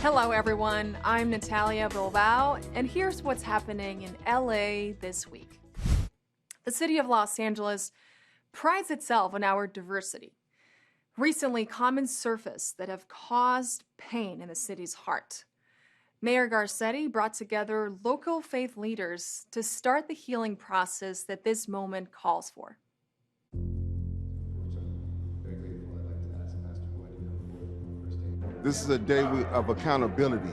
Hello everyone, I'm Natalia Bilbao, and here's what's happening in LA this week. The city of Los Angeles prides itself on our diversity. Recently, comments surfaced that have caused pain in the city's heart. Mayor Garcetti brought together local faith leaders to start the healing process that this moment calls for. This is a day of accountability.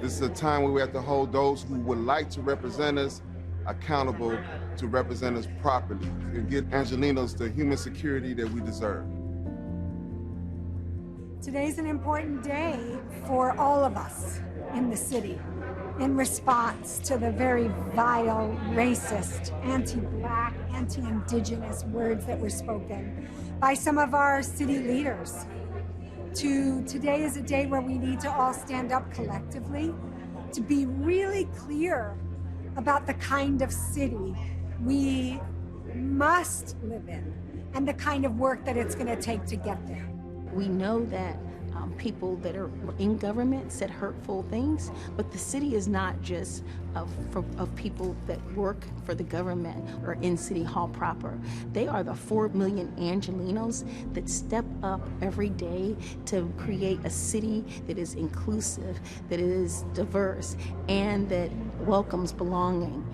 This is a time where we have to hold those who would like to represent us accountable to represent us properly and give Angelenos the human security that we deserve. Today's an important day for all of us in the city in response to the very vile, racist, anti-Black, anti-Indigenous words that were spoken by some of our city leaders. Today is a day where we need to all stand up collectively to be really clear about the kind of city we must live in and the kind of work that it's going to take to get there. We know that people that are in government said hurtful things, but the city is not just of people that work for the government or in City Hall proper. They are the 4 million Angelenos that step up every day to create a city that is inclusive, that is diverse, and that welcomes belonging.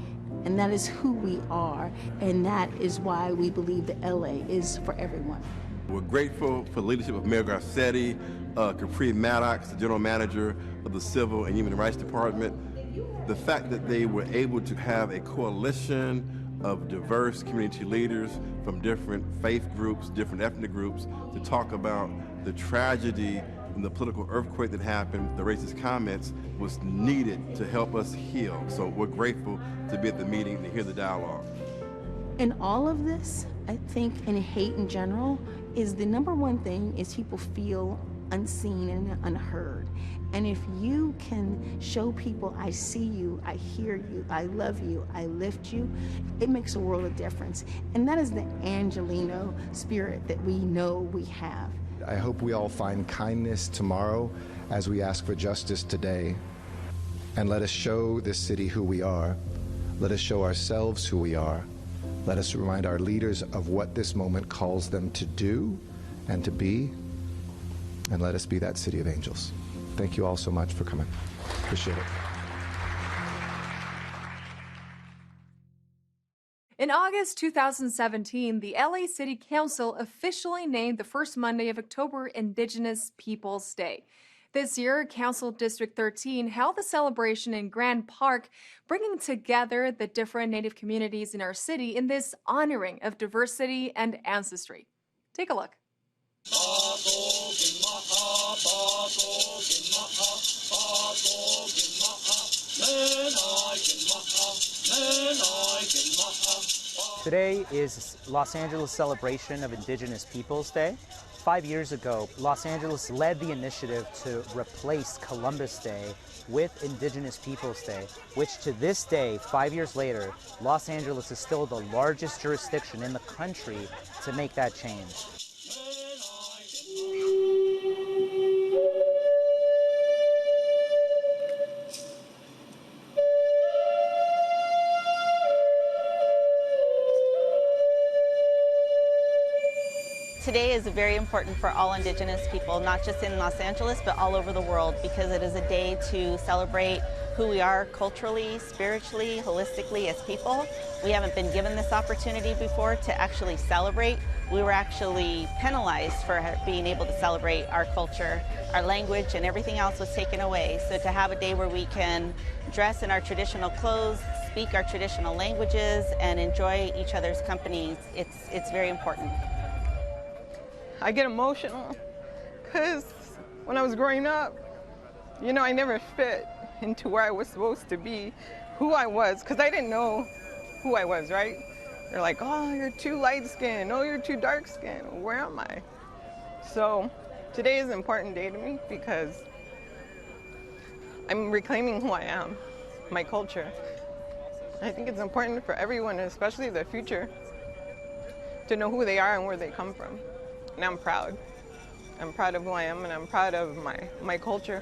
And that is who we are, and that is why we believe that LA is for everyone. We're grateful for the leadership of Mayor Garcetti, Capri Maddox, the general manager of the Civil and Human Rights Department. The fact that they were able to have a coalition of diverse community leaders from different faith groups, different ethnic groups, to talk about the tragedy and the political earthquake that happened, the racist comments, was needed to help us heal. So we're grateful to be at the meeting and to hear the dialogue. In all of this, I think in hate in general, is the number one thing is people feel unseen and unheard. And if you can show people, I see you, I hear you, I love you, I lift you, it makes a world of difference. And that is the Angeleno spirit that we know we have. I hope we all find kindness tomorrow as we ask for justice today. And let us show this city who we are. Let us show ourselves who we are. Let us remind our leaders of what this moment calls them to do and to be. And let us be that city of angels. Thank you all so much for coming. Appreciate it. In August 2017, the LA City Council officially named the first Monday of October Indigenous Peoples Day. This year, Council District 13 held the celebration in Grand Park, bringing together the different Native communities in our city in this honoring of diversity and ancestry. Take a look. Today is Los Angeles Celebration of Indigenous Peoples Day. 5 years ago, Los Angeles led the initiative to replace Columbus Day with Indigenous Peoples Day, which to this day, 5 years later, Los Angeles is still the largest jurisdiction in the country to make that change. Today is very important for all Indigenous people, not just in Los Angeles, but all over the world, because it is a day to celebrate who we are culturally, spiritually, holistically as people. We haven't been given this opportunity before to actually celebrate. We were actually penalized for being able to celebrate our culture, our language, and everything else was taken away. So to have a day where we can dress in our traditional clothes, speak our traditional languages, and enjoy each other's company, it's very important. I get emotional because when I was growing up, you know, I never fit into where I was supposed to be, who I was, because I didn't know who I was, right? They're like, oh, you're too light-skinned, oh, you're too dark-skinned, where am I? So today is an important day to me because I'm reclaiming who I am, my culture. I think it's important for everyone, especially the future, to know who they are and where they come from. And I'm proud. I'm proud of who I am, and I'm proud of my culture.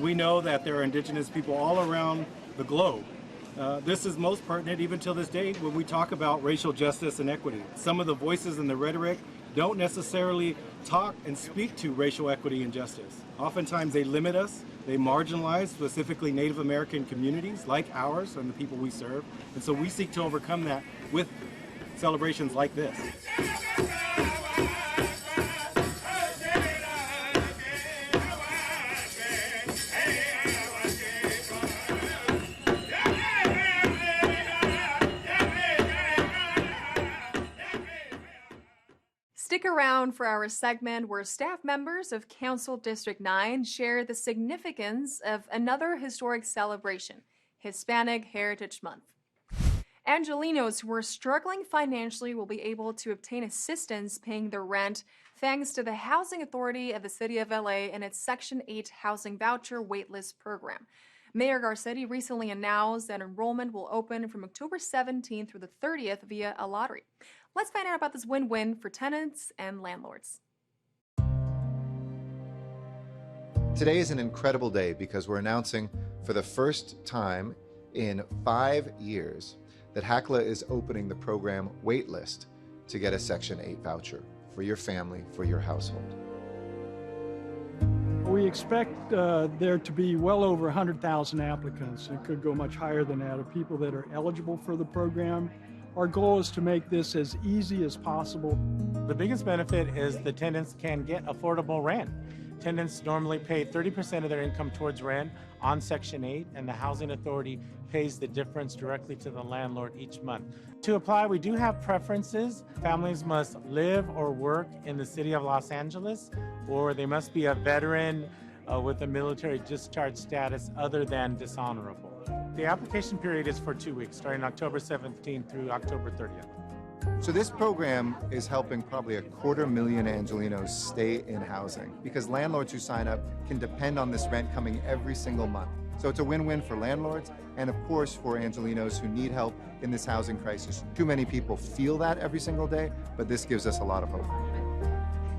We know that there are indigenous people all around the globe. This is most pertinent even till this day when we talk about racial justice and equity. Some of the voices in the rhetoric don't necessarily talk and speak to racial equity and justice. Oftentimes they limit us, they marginalize specifically Native American communities like ours and the people we serve. And so we seek to overcome that with celebrations like this. Stick around for our segment where staff members of Council District 9 share the significance of another historic celebration, Hispanic Heritage Month. Angelenos who are struggling financially will be able to obtain assistance paying their rent thanks to the Housing Authority of the City of LA and its Section 8 Housing Voucher Waitlist Program. Mayor Garcetti recently announced that enrollment will open from October 17th through the 30th via a lottery. Let's find out about this win-win for tenants and landlords. Today is an incredible day because we're announcing for the first time in 5 years that HACLA is opening the program waitlist to get a Section 8 voucher for your family, for your household. We expect there to be well over 100,000 applicants. It could go much higher than that of people that are eligible for the program. Our goal is to make this as easy as possible. The biggest benefit is the tenants can get affordable rent. Tenants normally pay 30% of their income towards rent on Section 8, and the Housing Authority pays the difference directly to the landlord each month. To apply, we do have preferences. Families must live or work in the city of Los Angeles, or they must be a veteran with a military discharge status other than dishonorable. The application period is for 2 weeks, starting October 17th through October 30th. So this program is helping probably 250,000 Angelenos stay in housing because landlords who sign up can depend on this rent coming every single month. So it's a win-win for landlords and of course for Angelenos who need help in this housing crisis. Too many people feel that every single day, but this gives us a lot of hope.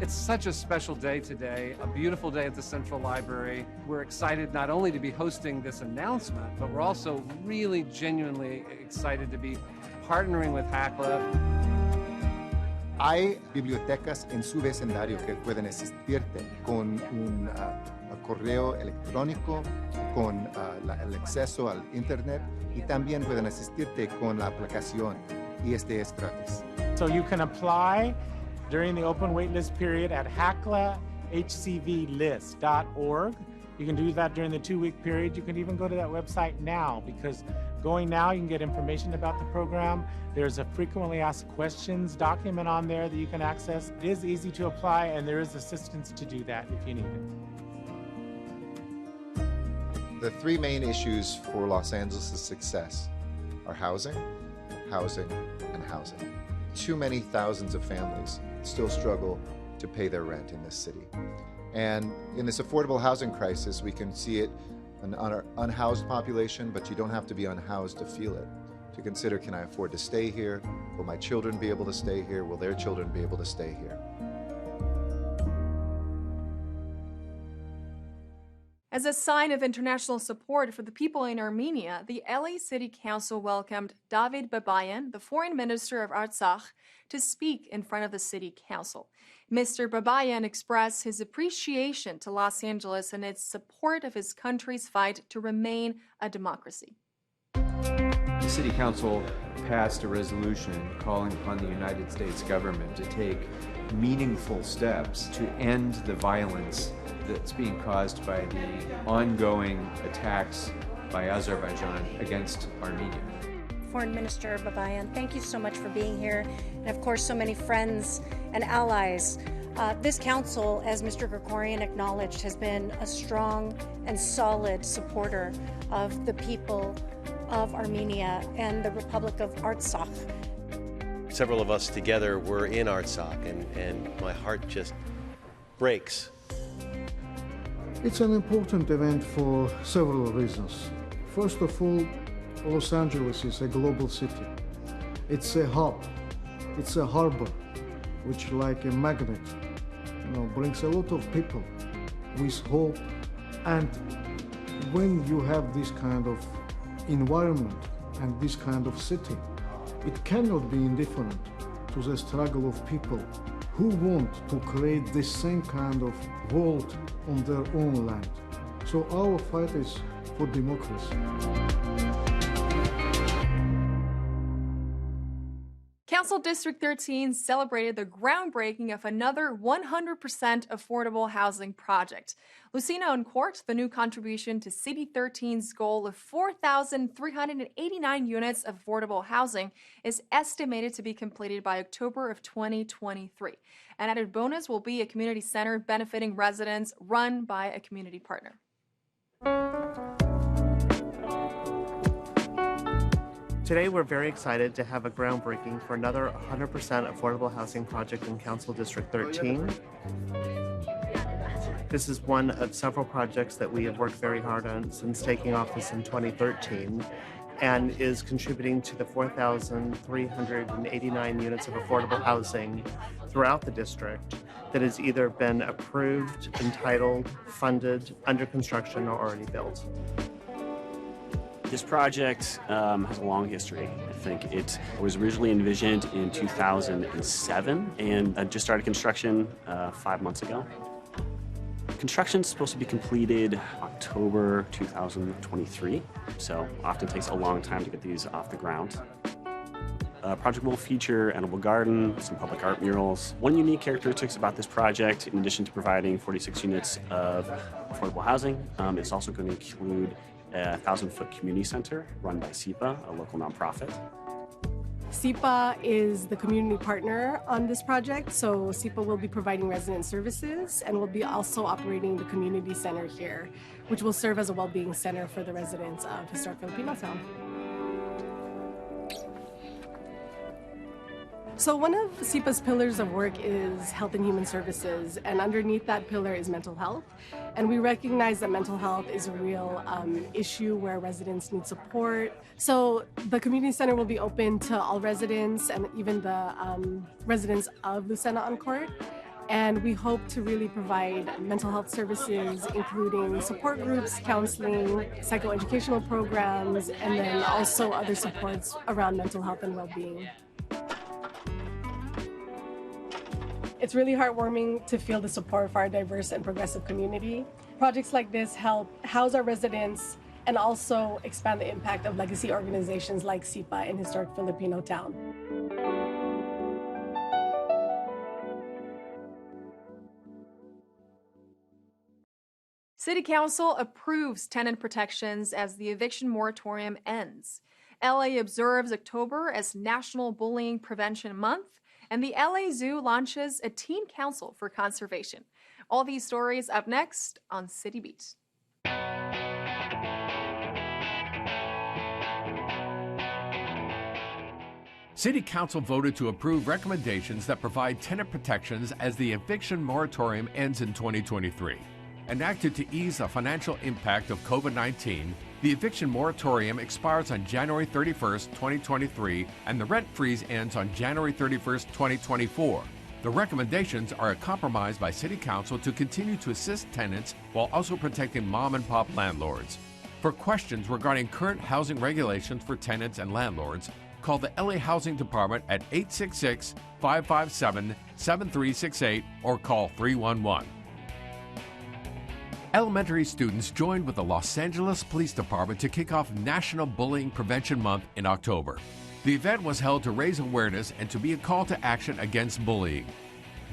It's such a special day today, a beautiful day at the Central Library. We're excited not only to be hosting this announcement, but we're also really genuinely excited to be partnering with HACLA. Hay bibliotecas en su vecindario que pueden asistirte con un correo electrónico, con el acceso al internet y también pueden asistirte con la aplicación y este es gratis. So you can apply during the open waitlist period at haclahcvlist.org. You can do that during the 2-week period. You can even go to that website now because going now you can get information about the program. There's a frequently asked questions document on there that you can access. It is easy to apply and there is assistance to do that if you need it. The 3 main issues for Los Angeles' success are housing, housing, and housing. Too many thousands of families still struggle to pay their rent in this city. And in this affordable housing crisis, we can see it in our unhoused population, but you don't have to be unhoused to feel it. To consider, can I afford to stay here? Will my children be able to stay here? Will their children be able to stay here? As a sign of international support for the people in Armenia, the LA City Council welcomed David Babayan, the Foreign Minister of Artsakh, to speak in front of the City Council. Mr. Babayan expressed his appreciation to Los Angeles and its support of his country's fight to remain a democracy. The City Council passed a resolution calling upon the United States government to take meaningful steps to end the violence that's being caused by the ongoing attacks by Azerbaijan against Armenia. Foreign Minister Babayan, thank you so much for being here, and of course so many friends and allies. This council, as Mr. Gregorian acknowledged, has been a strong and solid supporter of the people of Armenia and the Republic of Artsakh. Several of us together were in Artsakh, and my heart just breaks. It's an important event for several reasons. First of all, Los Angeles is a global city. It's a hub, it's a harbor, which like a magnet, brings a lot of people with hope and when you have this kind of environment and this kind of city, it cannot be indifferent to the struggle of people who want to create this same kind of world on their own land. So our fight is for democracy. Council District 13 celebrated the groundbreaking of another 100% affordable housing project. Lucena Uncourt, the new contribution to City 13's goal of 4,389 units of affordable housing, is estimated to be completed by October of 2023. An added bonus will be a community center benefiting residents run by a community partner. Today, we're very excited to have a groundbreaking for another 100% affordable housing project in Council District 13. This is one of several projects that we have worked very hard on since taking office in 2013 and is contributing to the 4,389 units of affordable housing throughout the district that has either been approved, entitled, funded, under construction, or already built. This project has a long history. I think it was originally envisioned in 2007 and just started construction 5 months ago. Construction is supposed to be completed October 2023, so often takes a long time to get these off the ground. Project will feature an edible garden, some public art murals. One unique characteristic about this project, in addition to providing 46 units of affordable housing, it's also going to include a 1,000-foot community center run by SEPA, a local nonprofit. SEPA is the community partner on this project, so SEPA will be providing resident services and will be also operating the community center here, which will serve as a well-being center for the residents of historic Filipino town. So one of SEPA's pillars of work is health and human services, and underneath that pillar is mental health. And we recognize that mental health is a real issue where residents need support. So the community center will be open to all residents and even the residents of Lucena Uncourt. And we hope to really provide mental health services, including support groups, counseling, psychoeducational programs, and then also other supports around mental health and well-being. It's really heartwarming to feel the support for our diverse and progressive community. Projects like this help house our residents and also expand the impact of legacy organizations like SEPA in historic Filipino town. City Council approves tenant protections as the eviction moratorium ends. LA observes October as National Bullying Prevention Month, and the LA Zoo launches a teen council for conservation. All these stories up next on City Beat. City Council voted to approve recommendations that provide tenant protections as the eviction moratorium ends in 2023. Enacted to ease the financial impact of COVID-19, the eviction moratorium expires on January 31st, 2023, and the rent freeze ends on January 31st, 2024. The recommendations are a compromise by City Council to continue to assist tenants while also protecting mom-and-pop landlords. For questions regarding current housing regulations for tenants and landlords, call the LA Housing Department at 866-557-7368 or call 311. Elementary students joined with the Los Angeles Police Department to kick off National Bullying Prevention Month in October. The event was held to raise awareness and to be a call to action against bullying.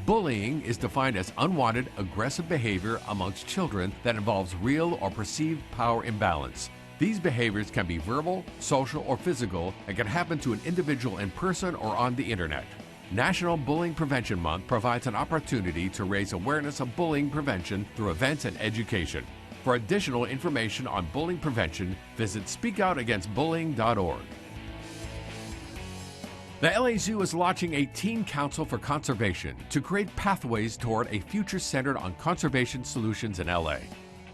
Bullying is defined as unwanted, aggressive behavior amongst children that involves real or perceived power imbalance. These behaviors can be verbal, social, or physical and can happen to an individual in person or on the internet. National Bullying Prevention Month provides an opportunity to raise awareness of bullying prevention through events and education. For additional information on bullying prevention, visit speakoutagainstbullying.org. The LA Zoo is launching a Teen Council for Conservation to create pathways toward a future centered on conservation solutions in LA.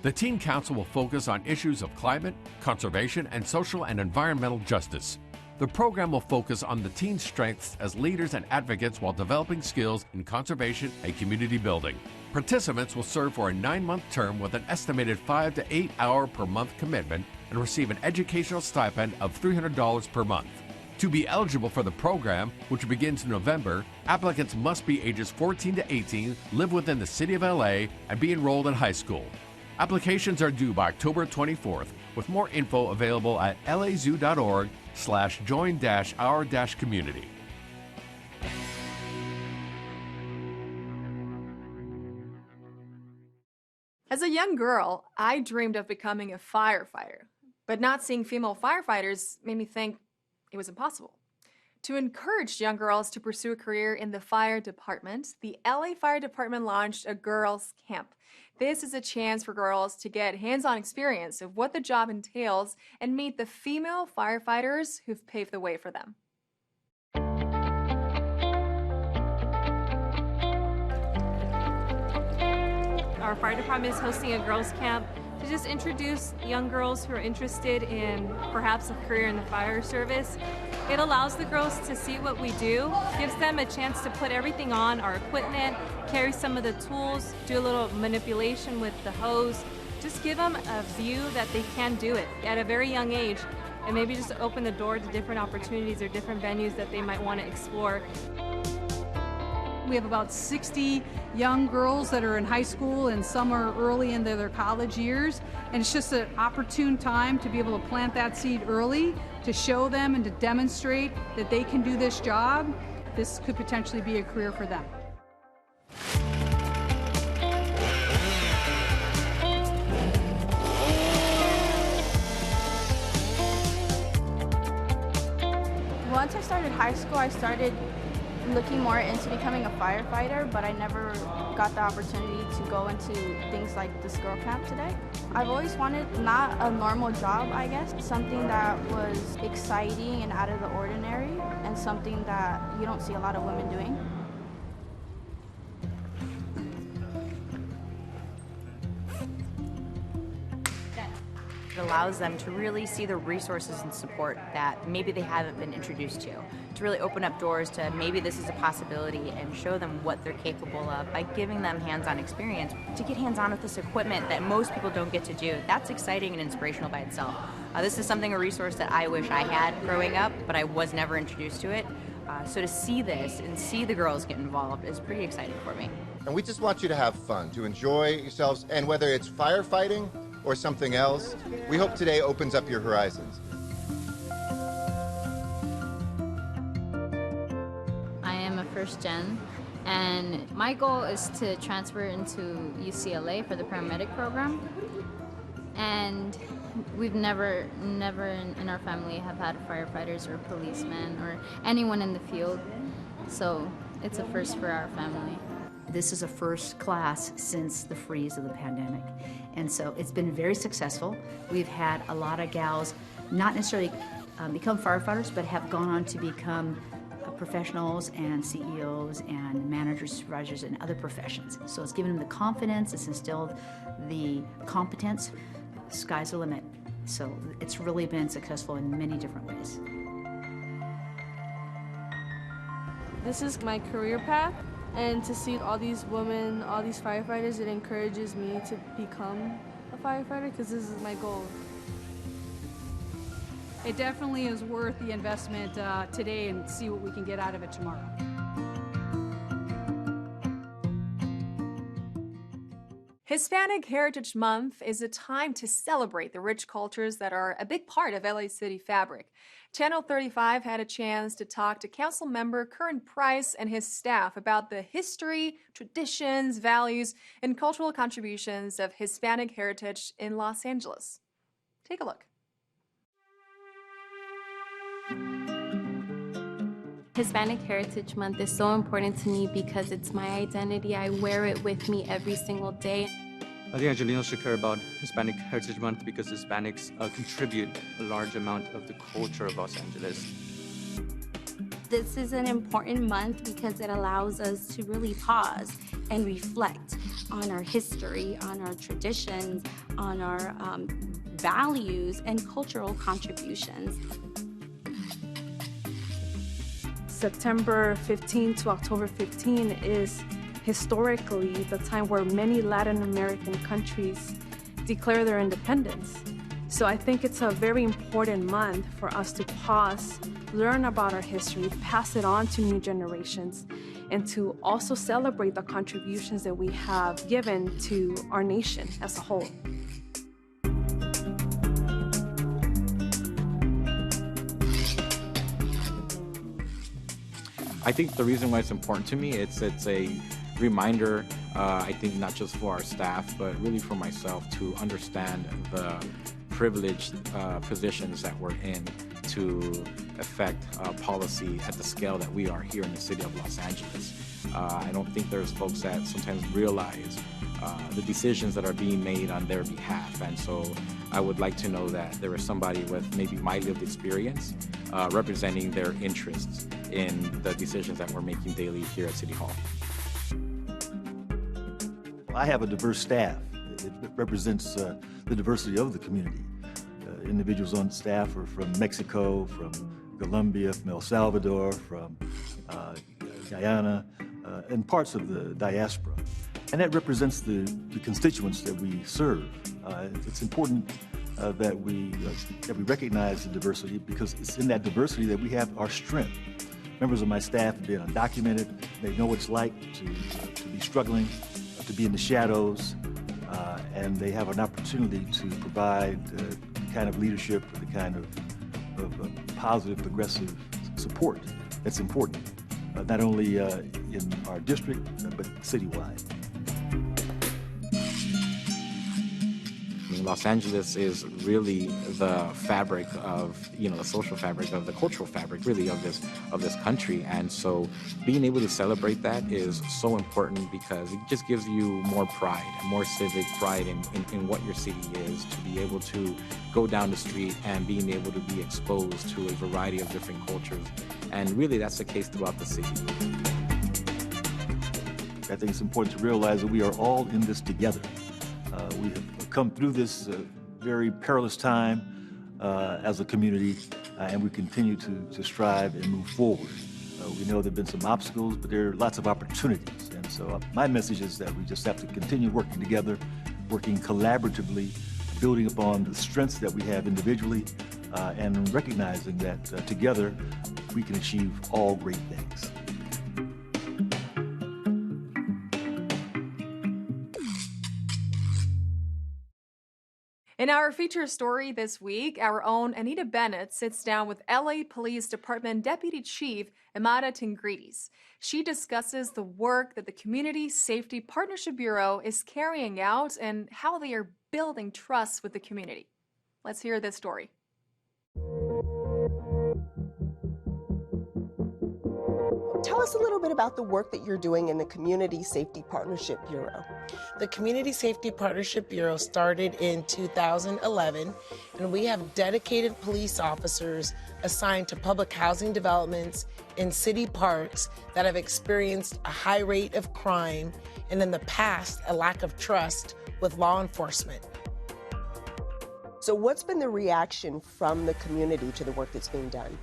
The Teen Council will focus on issues of climate, conservation, and social and environmental justice. The program will focus on the teens' strengths as leaders and advocates while developing skills in conservation and community building. Participants will serve for a 9-month term with an estimated 5 to 8 hour per month commitment and receive an educational stipend of $300 per month. To be eligible for the program, which begins in November, applicants must be ages 14 to 18, live within the city of LA, and be enrolled in high school. Applications are due by October 24th, with more info available at lazoo.org/join-our-community. As a young girl, I dreamed of becoming a firefighter, but not seeing female firefighters made me think it was impossible. To encourage young girls to pursue a career in the fire department, the LA Fire Department launched a girls' camp. This is a chance for girls to get hands-on experience of what the job entails and meet the female firefighters who've paved the way for them. Our fire department is hosting a girls' camp to just introduce young girls who are interested in perhaps a career in the fire service. It allows the girls to see what we do, gives them a chance to put everything on, our equipment, carry some of the tools, do a little manipulation with the hose, just give them a view that they can do it at a very young age, and maybe just open the door to different opportunities or different venues that they might want to explore. We have about 60 young girls that are in high school and some are early into their college years. And it's just an opportune time to be able to plant that seed early, to show them and to demonstrate that they can do this job. This could potentially be a career for them. Once I started high school, I started looking more into becoming a firefighter, but I never got the opportunity to go into things like this girl camp today. I've always wanted not a normal job, I guess, something that was exciting and out of the ordinary, and something that you don't see a lot of women doing. It allows them to really see the resources and support that maybe they haven't been introduced to really open up doors to maybe this is a possibility and show them what they're capable of by giving them hands-on experience. To get hands-on with this equipment that most people don't get to do, that's exciting and inspirational by itself. This is a resource that I wish I had growing up, but I was never introduced to it. So to see this and see the girls get involved is pretty exciting for me. And we just want you to have fun, to enjoy yourselves, and whether it's firefighting or something else, we hope today opens up your horizons. I am a first gen, and my goal is to transfer into UCLA for the paramedic program. And we've never in our family have had firefighters or policemen or anyone in the field, so it's a first for our family. This is a first class since the freeze of the pandemic, and so it's been very successful. We've had a lot of gals not necessarily become firefighters, but have gone on to become professionals and CEOs and managers, supervisors, and other professions. So it's given them the confidence, it's instilled the competence. Sky's the limit. So it's really been successful in many different ways. This is my career path, and to see all these women, all these firefighters, it encourages me to become a firefighter because this is my goal. It definitely is worth the investment today and see what we can get out of it tomorrow. Hispanic Heritage Month is a time to celebrate the rich cultures that are a big part of LA city fabric. Channel 35 had a chance to talk to council member Curran Price and his staff about the history, traditions, values, and cultural contributions of Hispanic heritage in Los Angeles. Take a look. Hispanic Heritage Month is so important to me because it's my identity. I wear it with me every single day. I think Angelinos should care about Hispanic Heritage Month because Hispanics contribute a large amount of the culture of Los Angeles. This is an important month because it allows us to really pause and reflect on our history, on our traditions, on our values and cultural contributions. September 15 to October 15 is historically the time where many Latin American countries declare their independence. So I think it's a very important month for us to pause, learn about our history, pass it on to new generations, and to also celebrate the contributions that we have given to our nation as a whole. I think the reason why it's important to me, it's a reminder, I think not just for our staff, but really for myself to understand the privileged positions that we're in to affect policy at the scale that we are here in the city of Los Angeles. I don't think there's folks that sometimes realize the decisions that are being made on their behalf. And so I would like to know that there is somebody with maybe my lived experience representing their interests in the decisions that we're making daily here at City Hall. I have a diverse staff. It represents the diversity of the community. Individuals on staff are from Mexico, from Colombia, from El Salvador, from Guyana, and parts of the diaspora. And that represents the constituents that we serve. It's important that we recognize the diversity, because it's in that diversity that we have our strength. Members of my staff have been undocumented. They know what it's like to be struggling, to be in the shadows, and they have an opportunity to provide the kind of leadership, the kind of positive, progressive support that's important, not only in our district, but citywide. Los Angeles is really the fabric of, the social fabric, of the cultural fabric, really, of this country. And so being able to celebrate that is so important, because it just gives you more pride, more civic pride in what your city is, to be able to go down the street and being able to be exposed to a variety of different cultures. And really, that's the case throughout the city. I think it's important to realize that we are all in this together. We have come through this very perilous time as a community, and we continue to strive and move forward. We know there have been some obstacles, but there are lots of opportunities. And so my message is that we just have to continue working together, working collaboratively, building upon the strengths that we have individually, and recognizing that together we can achieve all great things. In our feature story this week, our own Anita Bennett sits down with LA Police Department Deputy Chief Emada Tingirides. She discusses the work that the Community Safety Partnership Bureau is carrying out and how they are building trust with the community. Let's hear this story. Tell us a little bit about the work that you're doing in the Community Safety Partnership Bureau. The Community Safety Partnership Bureau started in 2011, and we have dedicated police officers assigned to public housing developments in city parks that have experienced a high rate of crime and in the past a lack of trust with law enforcement. So what's been the reaction from the community to the work that's being done?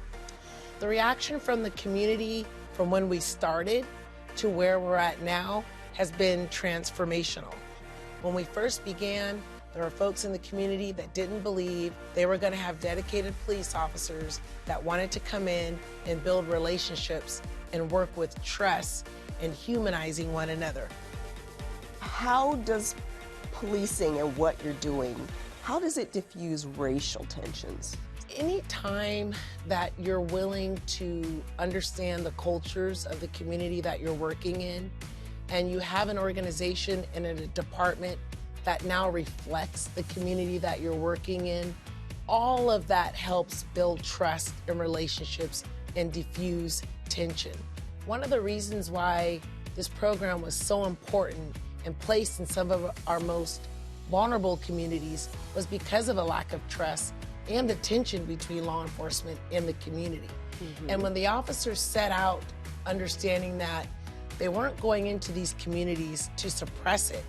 The reaction from the community from when we started to where we're at now has been transformational. When we first began, there were folks in the community that didn't believe they were going to have dedicated police officers that wanted to come in and build relationships and work with trust and humanizing one another. How does policing and what you're doing, how does it diffuse racial tensions? Any time that you're willing to understand the cultures of the community that you're working in, and you have an organization and a department that now reflects the community that you're working in, all of that helps build trust and relationships and diffuse tension. One of the reasons why this program was so important and placed in some of our most vulnerable communities was because of a lack of trust and the tension between law enforcement and the community. And when the officers set out understanding that they weren't going into these communities to suppress it,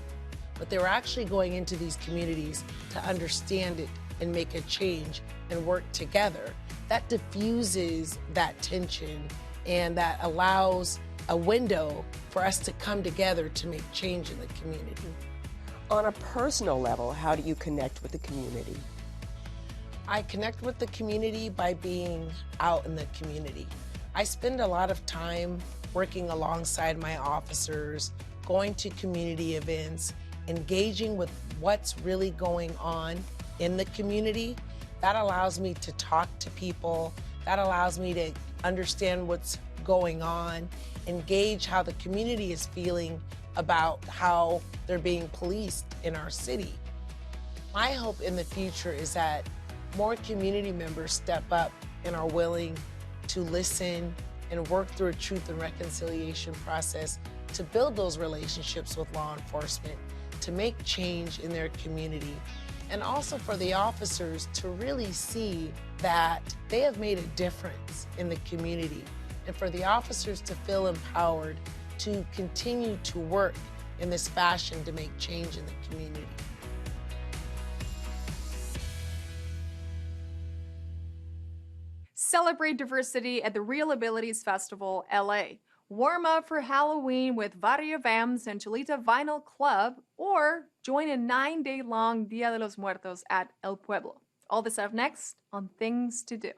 but they were actually going into these communities to understand it and make a change and work together, that diffuses that tension and that allows a window for us to come together to make change in the community. On a personal level, how do you connect with the community? I connect with the community by being out in the community. I spend a lot of time working alongside my officers, going to community events, engaging with what's really going on in the community. That allows me to talk to people. That allows me to understand what's going on, engage how the community is feeling about how they're being policed in our city. My hope in the future is that more community members step up and are willing to listen and work through a truth and reconciliation process to build those relationships with law enforcement, to make change in their community, and also for the officers to really see that they have made a difference in the community, and for the officers to feel empowered to continue to work in this fashion to make change in the community. Celebrate diversity at the Real Abilities Festival, LA. Warm up for Halloween with Barrio Vams and Cholita Vinyl Club, or join a 9-day-long Dia de los Muertos at El Pueblo. All this up next on Things to Do.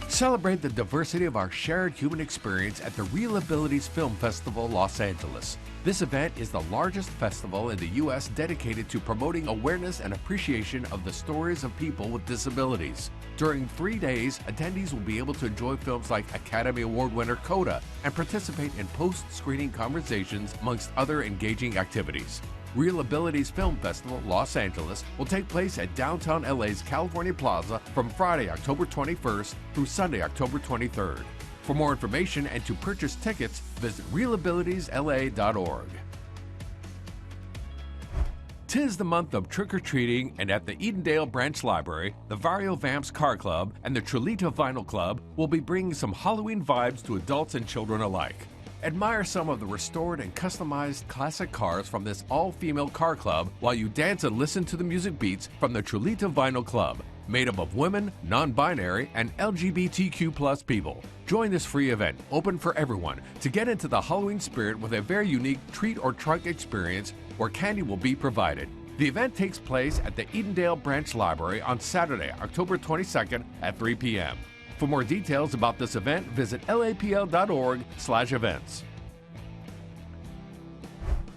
Celebrate the diversity of our shared human experience at the Real Abilities Film Festival, Los Angeles. This event is the largest festival in the U.S. dedicated to promoting awareness and appreciation of the stories of people with disabilities. During 3 days, attendees will be able to enjoy films like Academy Award winner Coda and participate in post-screening conversations amongst other engaging activities. Real Abilities Film Festival, Los Angeles will take place at downtown LA's California Plaza from Friday, October 21st through Sunday, October 23rd. For more information and to purchase tickets, visit realabilitiesla.org. 'Tis the month of trick-or-treating, and at the Edendale Branch Library, the Barrio Vamps Car Club and the Cholita Vinyl Club will be bringing some Halloween vibes to adults and children alike. Admire some of the restored and customized classic cars from this all-female car club while you dance and listen to the music beats from the Cholita Vinyl Club, made up of women, non-binary, and LGBTQ+ people. Join this free event, open for everyone, to get into the Halloween spirit with a very unique treat or trunk experience where candy will be provided. The event takes place at the Edendale Branch Library on Saturday, October 22nd at 3 p.m. For more details about this event, visit lapl.org/events.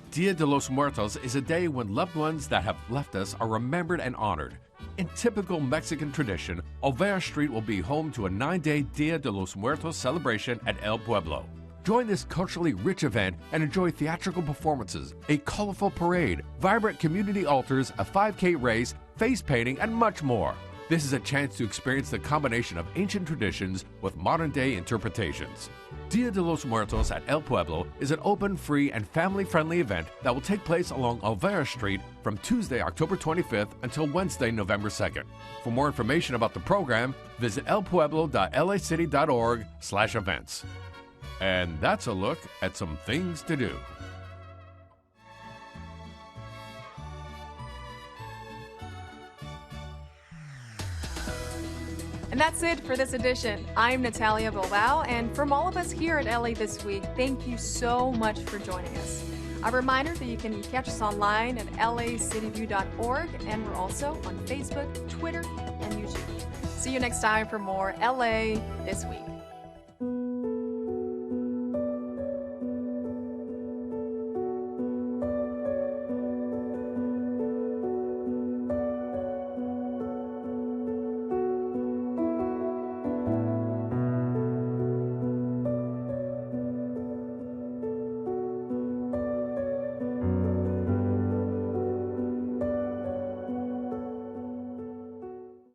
Dia de los Muertos is a day when loved ones that have left us are remembered and honored. In typical Mexican tradition, Olvera Street will be home to a 9-day Dia de los Muertos celebration at El Pueblo. Join this culturally rich event and enjoy theatrical performances, a colorful parade, vibrant community altars, a 5K race, face painting, and much more. This is a chance to experience the combination of ancient traditions with modern-day interpretations. Dia de los Muertos at El Pueblo is an open, free, and family-friendly event that will take place along Olvera Street from Tuesday, October 25th until Wednesday, November 2nd. For more information about the program, visit elpueblo.lacity.org/events. And that's a look at some things to do. And that's it for this edition. I'm Natalia Bilbao, and from all of us here at LA This Week, thank you so much for joining us. A reminder that you can catch us online at lacityview.org, and we're also on Facebook, Twitter, and YouTube. See you next time for more LA This Week.